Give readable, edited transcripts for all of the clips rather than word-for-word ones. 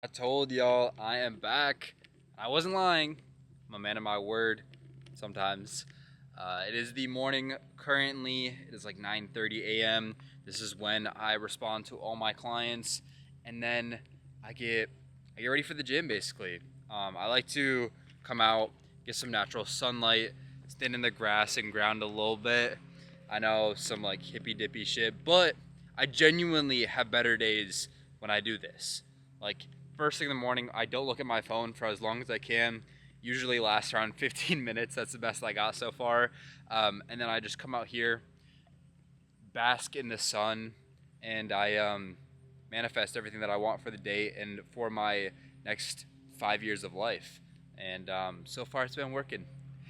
I told y'all I am back. I wasn't lying. I'm a man of my word sometimes. It is the morning currently. It is like 9:30 a.m. This is when I respond to all my clients and then I get I get ready for the gym basically. I like to come out, get some natural sunlight, stand in the grass and ground a little bit. I know some like hippy dippy shit, but I genuinely have better days when I do this. Like first thing in the morning, I don't look at my phone for as long as I can. Usually lasts around 15 minutes. That's the best I got so far. And then I just come out here, bask in the sun, and I manifest everything that I want for the day and for my next 5 years of life. And so far, it's been working,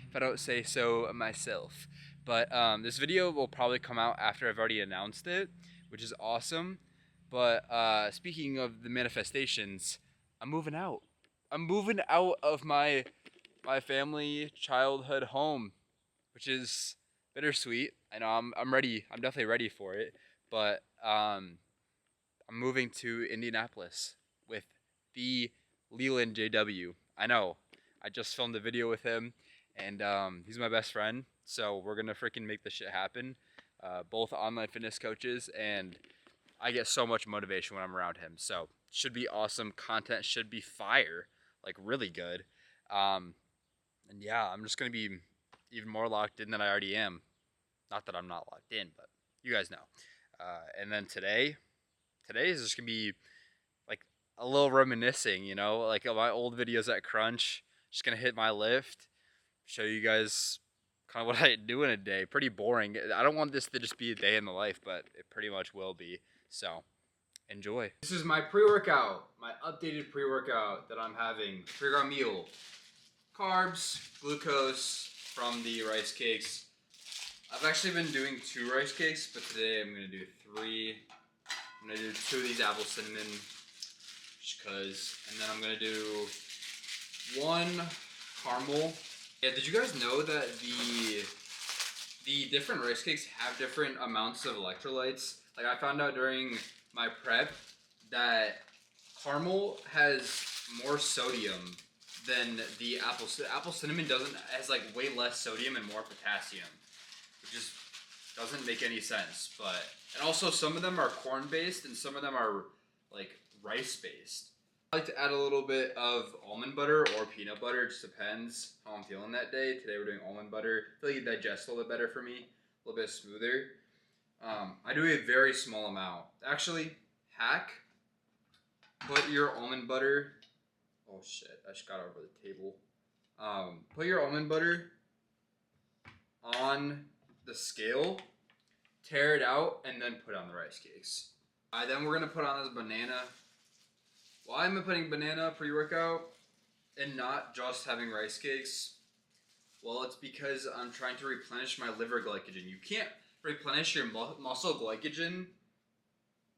if I don't say so myself. But this video will probably come out after I've already announced it, which is awesome. But speaking of the manifestations, I'm moving out. I'm moving out of my family childhood home, which is bittersweet. I know I'm ready. I'm definitely ready for it. But I'm moving to Indianapolis with the Leland JW. I know. I just filmed a video with him, and he's my best friend. So we're gonna freaking make this shit happen. Both online fitness coaches, and I get so much motivation when I'm around him. So should be awesome. Content should be fire, like really good. And yeah, I'm just gonna be even more locked in than I already am. Not that I'm not locked in, but you guys know. And then today is just gonna be like a little reminiscing, like of my old videos at Crunch. Just gonna hit my lift, show you guys kind of what I do in a day. Pretty boring. I don't want this to just be a day in the life, but it pretty much will be. So enjoy. This is my pre-workout, my updated pre-workout that I'm having. Pre-workout meal. Carbs, glucose from the rice cakes. I've actually been doing 2 rice cakes, but today I'm gonna do 3. I'm gonna do 2 of these apple cinnamon, just cause, and then I'm gonna do 1 caramel. Yeah, did you guys know that the different rice cakes have different amounts of electrolytes? Like I found out during my prep that caramel has more sodium than the apple cinnamon has like way less sodium and more potassium, which just doesn't make any sense. But and also some of them are corn based and some of them are like rice based. I like to add a little bit of almond butter or peanut butter. It just depends how I'm feeling that day. Today we're doing almond butter. I feel like it digests a little bit better for me, a little bit smoother. I do a very small amount. Actually, hack, put your almond butter. Oh shit, I just got over the table. Put your almond butter on the scale, tear it out, and then put on the rice cakes. Then we're gonna put on this banana. Why am I putting banana pre-workout and not just having rice cakes? Well, it's because I'm trying to replenish my liver glycogen. You can't replenish your muscle glycogen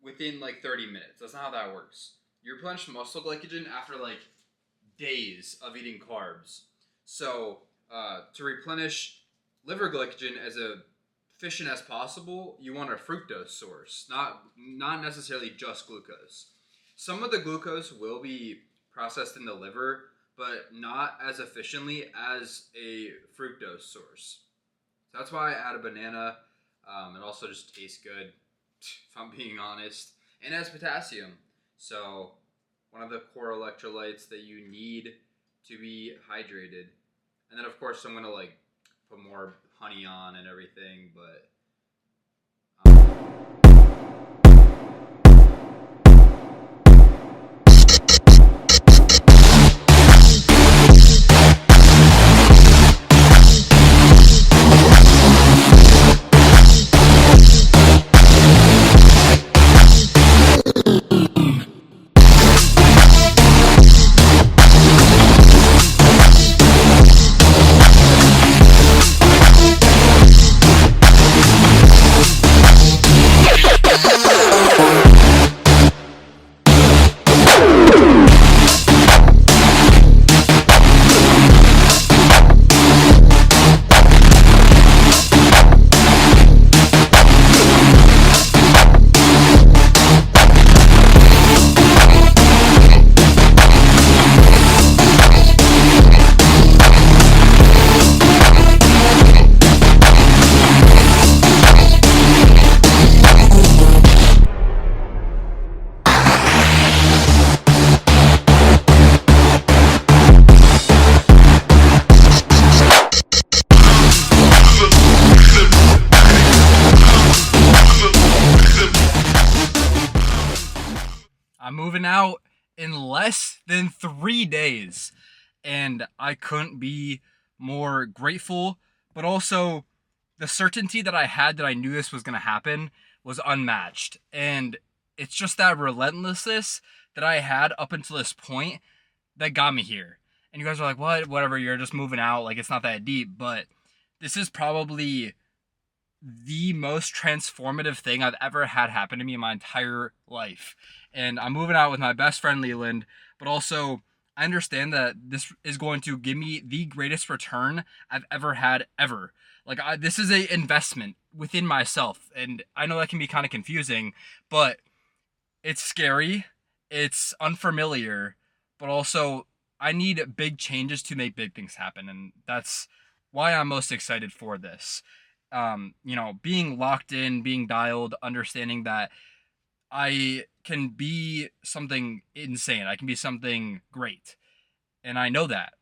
within like 30 minutes. That's not how that works. You replenish muscle glycogen after like days of eating carbs. So to replenish liver glycogen as efficient as possible, you want a fructose source, not necessarily just glucose. Some of the glucose will be processed in the liver, but not as efficiently as a fructose source. So that's why I add a banana. It also just tastes good, if I'm being honest, and it has potassium. So one of the core electrolytes that you need to be hydrated. And then of course I'm gonna like put more honey on and everything, but out in less than 3 days. And I couldn't be more grateful, but also the certainty that I had that I knew this was going to happen was unmatched. And it's just that relentlessness that I had up until this point that got me here. And you guys are like, what? Whatever, you're just moving out. Like, it's not that deep. But this is probably the most transformative thing I've ever had happen to me in my entire life. And I'm moving out with my best friend Leland, but also I understand that this is going to give me the greatest return I've ever had ever. Like this is a investment within myself, and I know that can be kind of confusing, but it's scary, it's unfamiliar, but also I need big changes to make big things happen, and that's why I'm most excited for this. Being locked in, being dialed, understanding that I can be something insane. I can be something great. And I know that.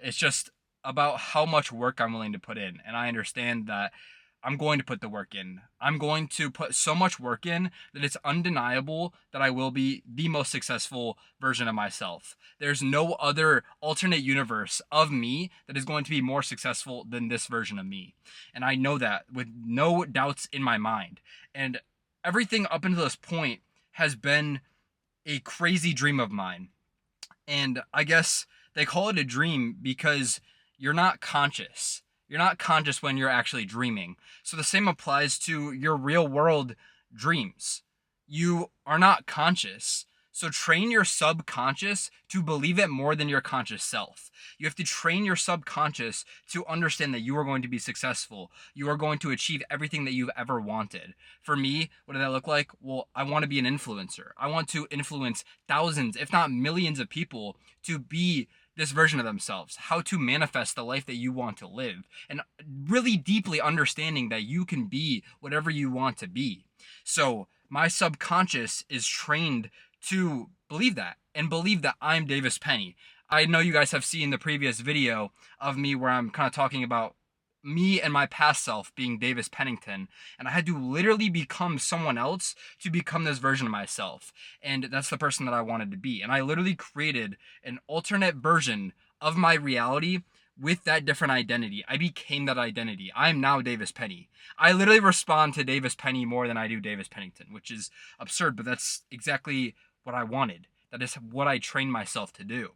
It's just about how much work I'm willing to put in. And I understand that I'm going to put the work in. I'm going to put so much work in that it's undeniable that I will be the most successful version of myself. There's no other alternate universe of me that is going to be more successful than this version of me. And I know that with no doubts in my mind. And everything up until this point has been a crazy dream of mine. And I guess they call it a dream because you're not conscious. You're not conscious when you're actually dreaming. So the same applies to your real world dreams. You are not conscious. So train your subconscious to believe it more than your conscious self. You have to train your subconscious to understand that you are going to be successful. You are going to achieve everything that you've ever wanted. For me, what did that look like? Well, I want to be an influencer. I want to influence thousands, if not millions of people to be this version of themselves, how to manifest the life that you want to live, and really deeply understanding that you can be whatever you want to be. So my subconscious is trained to believe that and believe that I'm Davis Penny. I know you guys have seen the previous video of me where I'm kind of talking about me and my past self being Davis Pennington, and I had to literally become someone else to become this version of myself, and that's the person that I wanted to be. And I literally created an alternate version of my reality with that different identity. I became that identity. I am now Davis Penny. I literally respond to Davis Penny more than I do Davis Pennington, which is absurd, but that's exactly what I wanted. That is what I trained myself to do.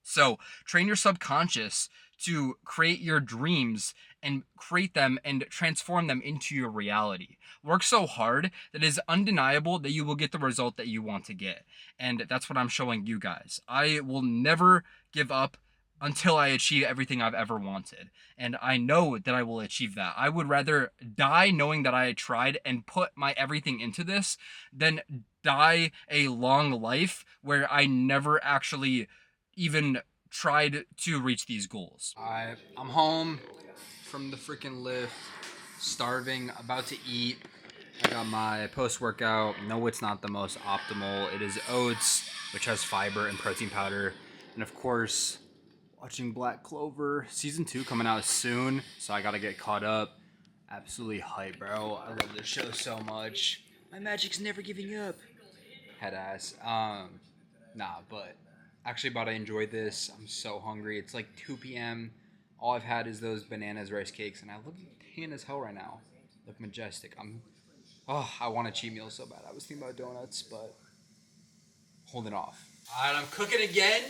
So train your subconscious to create your dreams and create them and transform them into your reality. Work so hard that it is undeniable that you will get the result that you want to get. And that's what I'm showing you guys. I will never give up until I achieve everything I've ever wanted. And I know that I will achieve that. I would rather die knowing that I tried and put my everything into this than die a long life where I never actually even tried to reach these goals. I'm home from the freaking lift, starving, about to eat. I got my post-workout. No, it's not the most optimal. It is oats, which has fiber and protein powder. And of course, watching Black Clover. Season 2 coming out soon, so I gotta get caught up. Absolutely hype, bro. I love this show so much. My magic's never giving up. Head ass. But actually about to enjoy this. I'm so hungry. It's like 2 p.m. All I've had is those bananas rice cakes, and I look tan as hell right now. Look majestic. I want a cheat meal so bad. I was thinking about donuts, but holding off. Alright, I'm cooking again.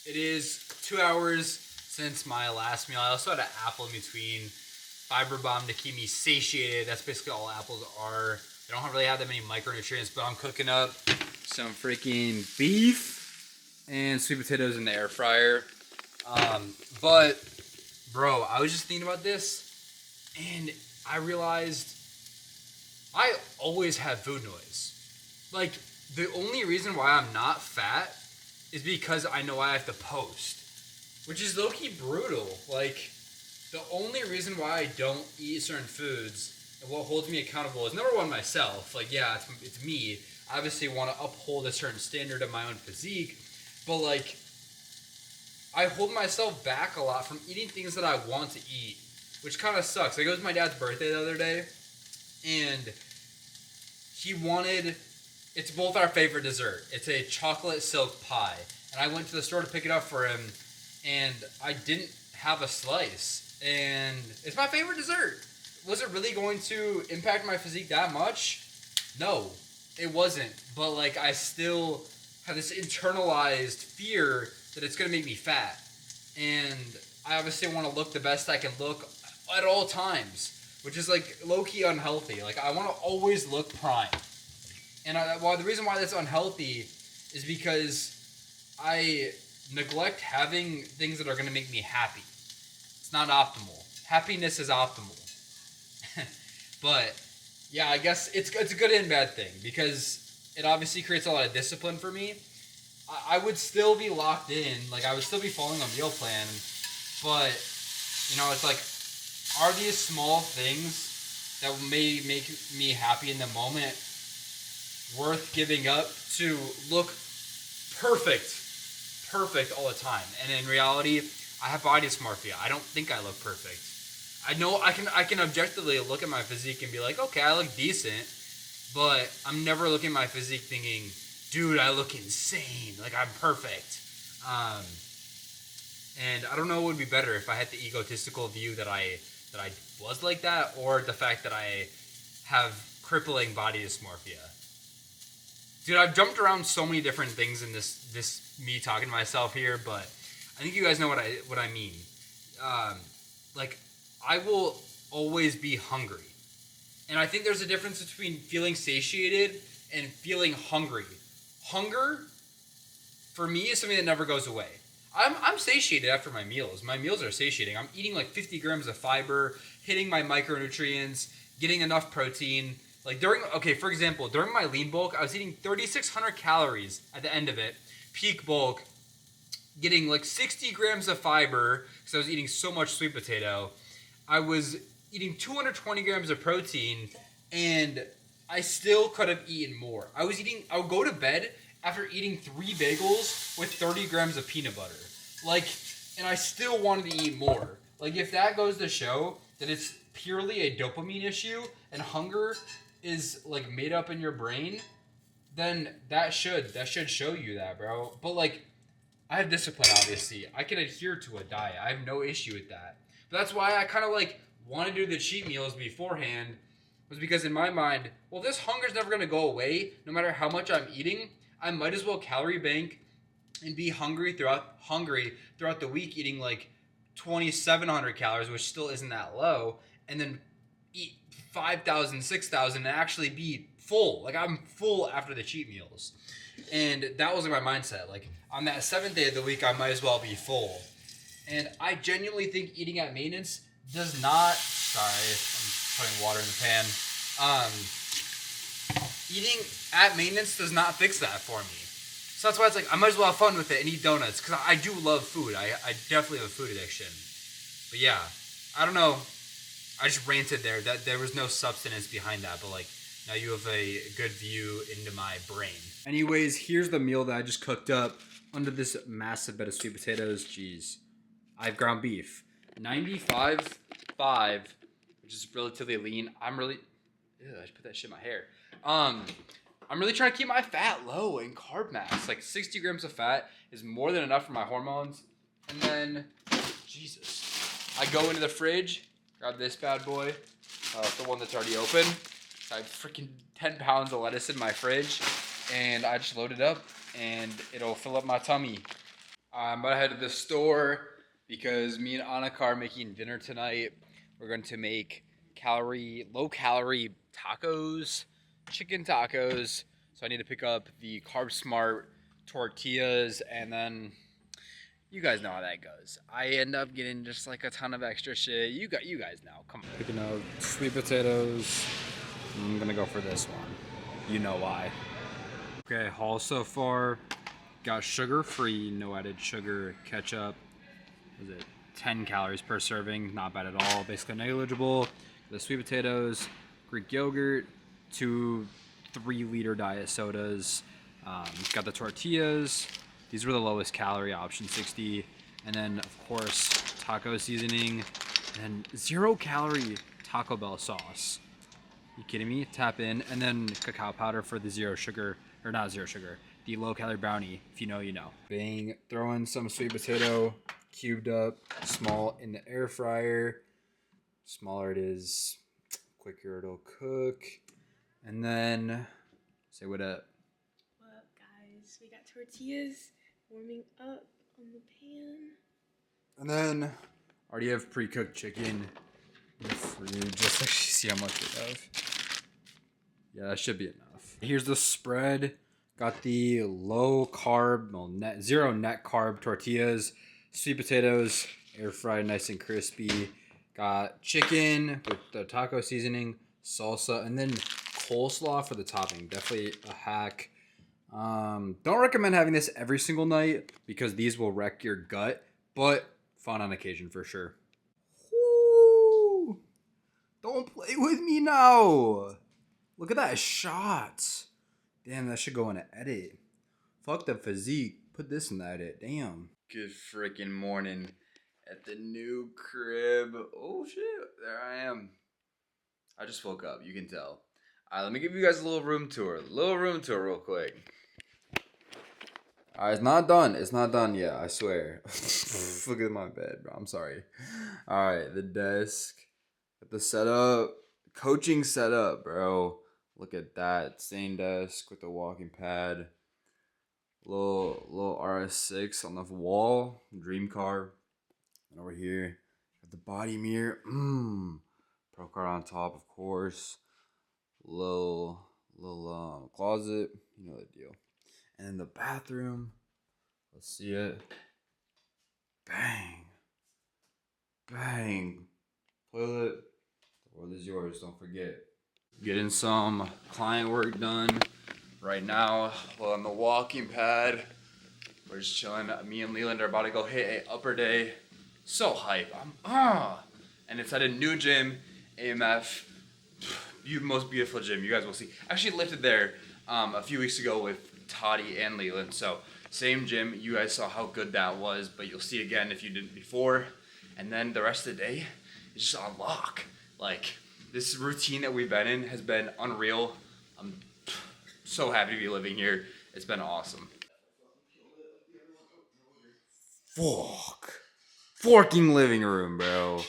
It is 2 hours since my last meal. I also had an apple in between. Fiber bomb to keep me satiated. That's basically all apples are. They don't really have that many micronutrients, but I'm cooking up some freaking beef and sweet potatoes in the air fryer. But bro, I was just thinking about this and I realized I always have food noise. Like, the only reason why I'm not fat is because I know I have to post, which is low-key brutal. Like, the only reason why I don't eat certain foods and what holds me accountable is, number one, myself. Like, yeah, it's me. I obviously want to uphold a certain standard of my own physique, but like, I hold myself back a lot from eating things that I want to eat, which kind of sucks. Like, it was my dad's birthday the other day, and he wanted It's both our favorite dessert. It's a chocolate silk pie. And I went to the store to pick it up for him, and I didn't have a slice. And it's my favorite dessert. Was it really going to impact my physique that much? No, it wasn't. But like, I still have this internalized fear that it's gonna make me fat. And I obviously want to look the best I can look at all times, which is like low-key unhealthy. Like, I want to always look prime. And the reason why that's unhealthy is because I neglect having things that are going to make me happy. It's not optimal. Happiness is optimal. But yeah, I guess it's a good and bad thing, because it obviously creates a lot of discipline for me. I would still be locked in, like I would still be following a meal plan, but you know, it's like, are these small things that may make me happy in the moment worth giving up to look perfect all the time? And in reality, I have body dysmorphia. I don't think I look perfect. I know I can objectively look at my physique and be like, okay, I look decent, but I'm never looking at my physique thinking, dude, I look insane, like I'm perfect. And I don't know what would be better, if I had the egotistical view that I was like that, or the fact that I have crippling body dysmorphia. Dude, I've jumped around so many different things in this me talking to myself here, but I think you guys know what I mean. Like, I will always be hungry. And I think there's a difference between feeling satiated and feeling hungry. Hunger, for me, is something that never goes away. I'm satiated after my meals. My meals are satiating. I'm eating like 50 grams of fiber, hitting my micronutrients, getting enough protein. Like for example, during my lean bulk, I was eating 3,600 calories at the end of it. Peak bulk, getting like 60 grams of fiber, because I was eating so much sweet potato. I was eating 220 grams of protein, and I still could have eaten more. I would go to bed after eating 3 bagels with 30 grams of peanut butter. Like, and I still wanted to eat more. Like, if that goes to show that it's purely a dopamine issue and hunger is like made up in your brain, then that should show you that, bro. But like, I have discipline, obviously. I can adhere to a diet. I have no issue with that. But that's why I kind of like want to do the cheat meals beforehand, was because in my mind, well, this hunger's never going to go away no matter how much I'm eating. I might as well calorie bank and be hungry throughout the week, eating like 2,700 calories, which still isn't that low, and then eat 5,000, 6,000 and actually be full. Like, I'm full after the cheat meals. And that was my mindset. Like, on that 7th day of the week, I might as well be full. And I genuinely think eating at maintenance does not... Sorry, I'm putting water in the pan. Eating at maintenance does not fix that for me. So that's why it's like, I might as well have fun with it and eat donuts, because I do love food. I definitely have a food addiction. But yeah, I don't know. I just ranted there. That there was no substance behind that, but like, now you have a good view into my brain. Anyways, here's the meal that I just cooked up under this massive bed of sweet potatoes. Jeez. I have ground beef. 95.5, which is relatively lean. I should put that shit in my hair. I'm really trying to keep my fat low and carb mass. Like, 60 grams of fat is more than enough for my hormones. And then, Jesus, I go into the fridge, grab this bad boy, the one that's already open. I have freaking 10 pounds of lettuce in my fridge, and I just load it up, and it'll fill up my tummy. I'm about to head to the store because me and Annika are making dinner tonight. We're going to make low-calorie tacos, chicken tacos. So I need to pick up the Carb Smart tortillas, and then you guys know how that goes. I end up getting just like a ton of extra shit. You guys know. Come on. Picking up sweet potatoes. I'm gonna go for this one. You know why. Okay, haul so far. Got sugar-free, no added sugar, ketchup. What is it? 10 calories per serving. Not bad at all. Basically negligible. The sweet potatoes, Greek yogurt, 2 3-liter diet sodas. Got the tortillas. These were the lowest calorie option, 60. And then, of course, taco seasoning and 0-calorie Taco Bell sauce. You kidding me? Tap in. And then cacao powder for the 0 sugar or not zero sugar, the low calorie brownie. If you know, you know. Bang, throw in some sweet potato, cubed up, small in the air fryer. Smaller it is, quicker it'll cook. And then, say what up. What up, guys? We got tortillas warming up on the pan. And then, already have pre-cooked chicken in the fridge, just so you see how much we have. Yeah, that should be enough. Here's the spread. Got the low carb, well, zero net carb tortillas, sweet potatoes, air fried nice and crispy. Got chicken with the taco seasoning, salsa, and then coleslaw for the topping. Definitely a hack. Don't recommend having this every single night because these will wreck your gut, but fun on occasion for sure. Woo! Don't play with me now. Look at that shot. Damn, that should go in an edit. Fuck the physique. Put this in the edit. Damn. Good freaking morning at the new crib. Oh shit, there I am. I just woke up, you can tell. Alright, let me give you guys a little room tour. Real quick. Alright, it's not done. It's not done yet, I swear. Look at my bed, bro. I'm sorry. Alright, the desk. Got the setup. Coaching setup, bro. Look at that. Same desk with the walking pad. Little RS6 on the wall. Dream car. And over here, got the body mirror. Pro card on top, of course. Little closet. You know the deal. And then the bathroom. Let's see it. Bang. Bang. Toilet. The world is yours, don't forget. Getting some client work done right now while on the walking pad. We're just chilling. Me and Leland are about to go hit a upper day. So hype. And it's at a new gym, AMF. Most beautiful gym. You guys will see. Actually lifted there a few weeks ago with Toddy and Leland. So same gym. You guys saw how good that was, but you'll see again if you didn't before. And then the rest of the day is just on lock. Like, this routine that we've been in has been unreal. I'm so happy to be living here. It's been awesome. Forking living room, bro.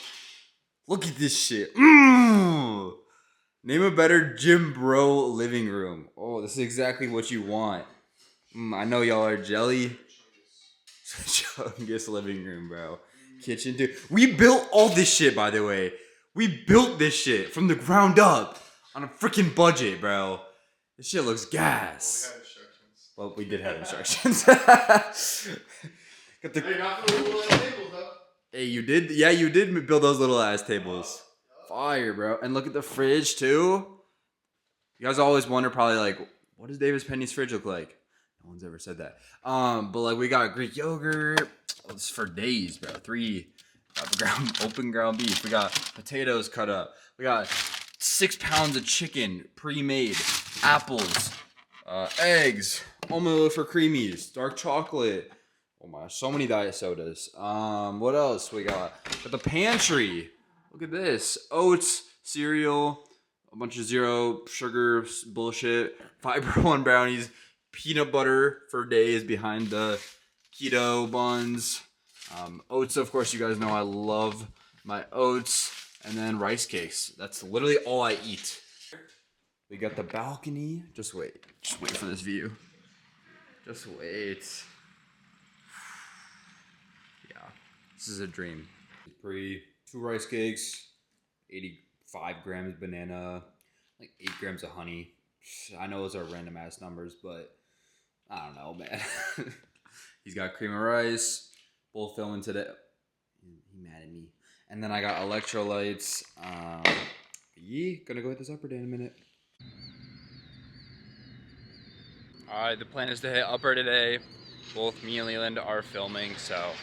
Look at this shit. Name a better gym bro living room. Oh, this is exactly what you want. I know y'all are jelly. Chungus living room, bro. Kitchen too. We built all this shit, by the way. We built this shit from the ground up on a freaking budget, bro. This shit looks gas. Well, we did have instructions. Got the... Hey, not for the little ass tables, though. Hey, you did? Yeah, you did build those little ass tables. Fire, bro. And look at the fridge, too. You guys always wonder, probably, like, what does Davis Penny's fridge look like? No one's ever said that. But, like, we got Greek yogurt. Oh, this is for days, bro. 3 open ground beef. We got potatoes cut up. We got 6 pounds of chicken pre-made. Apples. Eggs. Almond for creamies. Dark chocolate. Oh my, so many diet sodas. What else we got? Got the pantry. Look at this. Oats, cereal, a bunch of zero sugar bullshit, Fiber One brownies, peanut butter for days behind the keto buns. Oats, of course, you guys know I love my oats. And then rice cakes. That's literally all I eat. We got the balcony. Just wait for this view. Just wait. Yeah, this is a dream. 2 rice cakes, 85 grams banana, like 8 grams of honey. I know those are random ass numbers, but I don't know, man. He's got cream of rice. Both filming today. He mad at me. And then I got electrolytes. Gonna go hit this upper day in a minute. Alright, the plan is to hit upper today. Both me and Leland are filming, so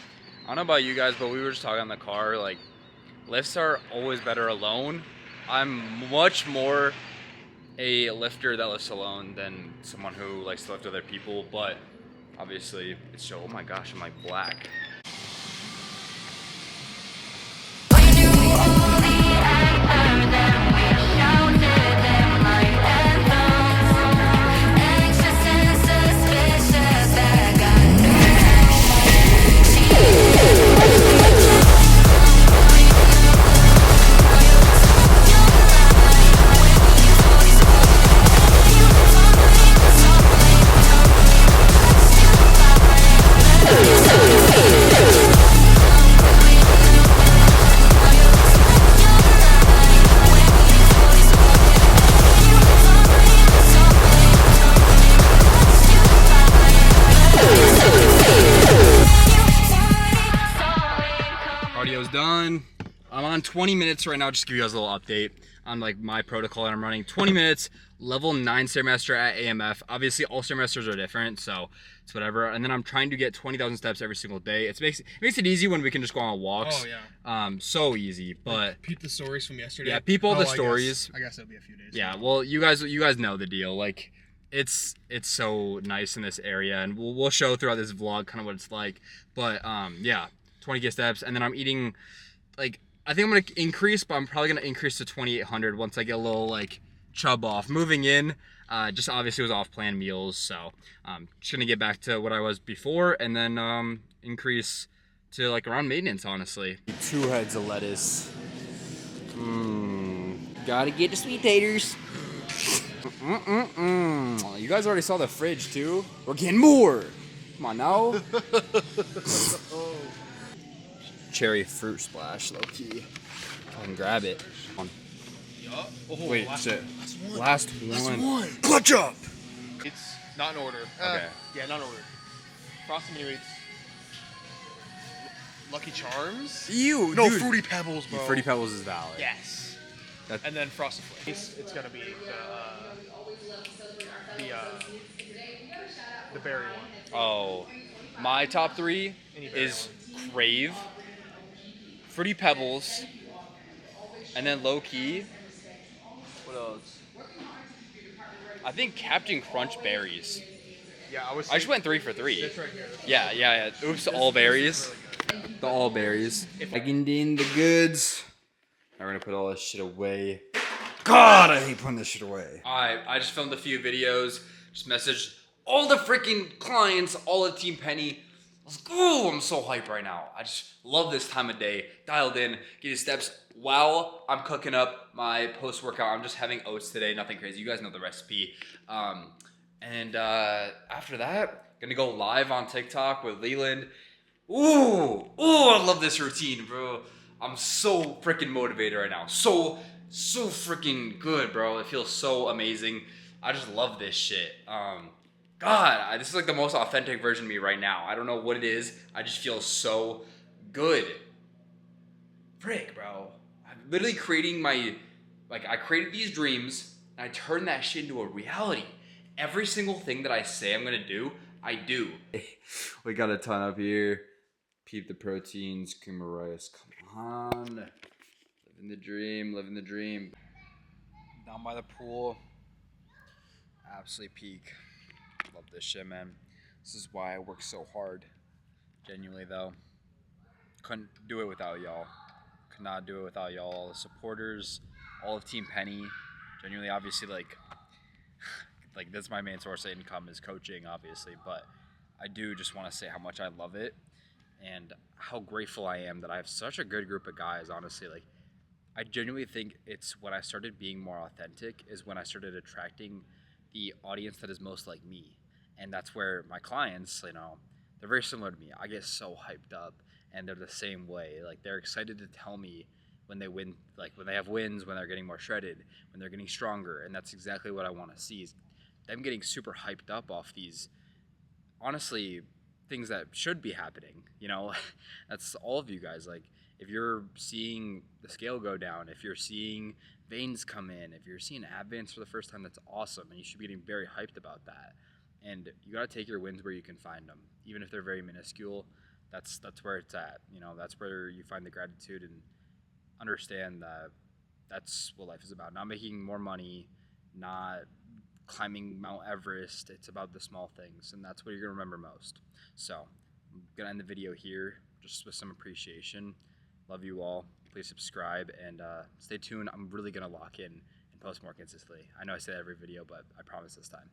I don't know about you guys, but we were just talking in the car, like, lifts are always better alone. I'm much more a lifter that lifts alone than someone who likes to lift other people, but obviously it's so, oh my gosh, I'm like black. Shouted them like anthems, anxious and Video's done. I'm on 20 minutes right now. Just to give you guys a little update on like my protocol that I'm running. 20 minutes, level 9 Stairmaster at AMF. Obviously, all Stairmasters are different, so it's whatever. And then I'm trying to get 20,000 steps every single day. It makes it easy when we can just go on walks. Oh yeah. So easy. But like, peep the stories from yesterday. Yeah, peep all the stories. I guess it'll be a few days. Yeah. Well, you guys know the deal. Like, it's so nice in this area, and we'll show throughout this vlog kind of what it's like. But yeah, 20K steps, and then I'm eating like. I think I'm going to increase, but I'm probably going to increase to 2,800 once I get a little, like, chub off. Moving in, just obviously was off-plan meals, so just going to get back to what I was before and then increase to, like, around maintenance, honestly. 2 heads of lettuce. Gotta get the sweet taters. You guys already saw the fridge, too? We're getting more. Come on, now. Cherry fruit splash, low key. I can grab it. Wait, shit. Last one. Clutch up! It's not in order. Okay. Yeah, not in order. Frosted Mini Wheats. Lucky Charms? Ew, No, dude. Fruity Pebbles, bro. Fruity Pebbles is valid. Yes. And then Frosted Flakes. It's gonna be the berry one. Oh, my top 3 is Crave, Fruity Pebbles, and then low key. What else? I think Captain Crunch berries. Yeah, I just went 3 for 3. That's right here. Yeah. Oops, all berries. The all berries. Bagging in the goods. Now we're gonna put all this shit away. God, I hate putting this shit away. I just filmed a few videos. Just messaged all the freaking clients, all of Team Penny. I was like, oh, I'm so hyped right now. I just love this time of day. Dialed in, getting steps while I'm cooking up my post-workout. I'm just having oats today, nothing crazy. You guys know the recipe. And after that, gonna go live on TikTok with Leland. Ooh, I love this routine, bro. I'm so freaking motivated right now. So freaking good, bro. It feels so amazing. I just love this shit. God, this is like the most authentic version of me right now. I don't know what it is. I just feel so good. Frick, bro. I'm literally creating I created these dreams, and I turned that shit into a reality. Every single thing that I say I'm gonna do, I do. We got a ton up here. Peep the proteins, cream of rice. Come on. Living the dream. Down by the pool. Absolutely peak. Love this shit, man. This is why I work so hard. Genuinely, though. Couldn't do it without y'all. Could not do it without y'all. All the supporters, all of Team Penny. Genuinely, obviously, like that's my main source of income is coaching, obviously. But I do just want to say how much I love it and how grateful I am that I have such a good group of guys, honestly. Like, I genuinely think it's when I started being more authentic is when I started attracting the audience that is most like me. And that's where my clients, they're very similar to me. I get so hyped up and they're the same way. Like, they're excited to tell me when they win, like when they have wins, when they're getting more shredded, when they're getting stronger. And that's exactly what I want to see is them getting super hyped up off these, honestly, things that should be happening. That's all of you guys. Like, if you're seeing the scale go down, if you're seeing veins come in, if you're seeing ab veins for the first time, that's awesome, and you should be getting very hyped about that. And you got to take your wins where you can find them, even if they're very minuscule. That's where it's at. That's where you find the gratitude and understand that that's what life is about. Not making more money, not climbing Mount Everest. It's about the small things, and that's what you're gonna remember most. So I'm gonna end the video here just with some appreciation. Love you all. Please subscribe and stay tuned. I'm really gonna lock in and post more consistently. I know I say that every video, but I promise this time.